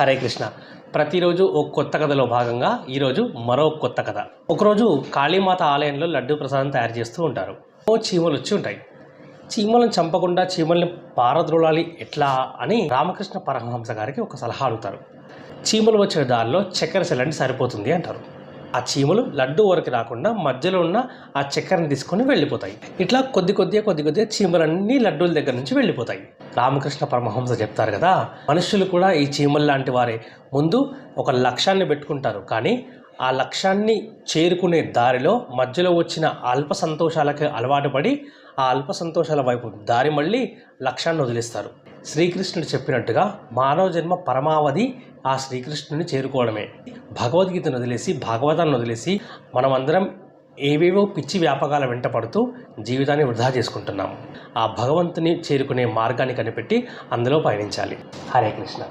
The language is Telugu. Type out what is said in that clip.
హరే కృష్ణ. ప్రతిరోజు ఒక కొత్త కథలో భాగంగా ఈరోజు మరో కొత్త కథ. ఒకరోజు కాళీమాత ఆలయంలో లడ్డూ ప్రసాదం తయారు చేస్తూ ఉంటారు. చీమలు వచ్చి ఉంటాయి. చీమలను చంపకుండా చీమల్ని పారద్రోలాలి ఎట్లా అని రామకృష్ణ పరమహంస గారికి ఒక సలహా అడుగుతారు. చీమలు వచ్చే దారిలో చక్కెర చల్లండి సరిపోతుంది అంటారు. ఆ చీమలు లడ్డు వరకు రాకుండా మధ్యలో ఉన్న ఆ చక్కెరని తీసుకొని వెళ్ళిపోతాయి. ఇట్లా కొద్ది కొద్దిగా చీమలన్నీ లడ్డూల దగ్గర నుంచి వెళ్ళిపోతాయి. రామకృష్ణ పరమహంస చెప్తారు కదా, మనుషులు కూడా ఈ చీమలు లాంటి వారే. ముందు ఒక లక్ష్యాన్ని పెట్టుకుంటారు, కానీ ఆ లక్ష్యాన్ని చేరుకునే దారిలో మధ్యలో వచ్చిన అల్ప సంతోషాలకి అలవాటు పడి ఆ అల్ప సంతోషాల వైపు దారి మళ్ళీ లక్ష్యాన్ని వదిలేస్తారు. శ్రీకృష్ణుడు చెప్పినట్టుగా మానవ జన్మ పరమావధి ఆ శ్రీకృష్ణుని చేరుకోవడమే. భగవద్గీతను వదిలేసి భాగవతాన్ని వదిలేసి మనమందరం ఏవేవో పిచ్చి వ్యాపకాల వెంట పడుతూ జీవితాన్ని వృధా చేసుకుంటున్నాము. ఆ భగవంతుని చేరుకునే మార్గాన్ని కనిపెట్టి అందులో పయనించాలి. హరే కృష్ణ.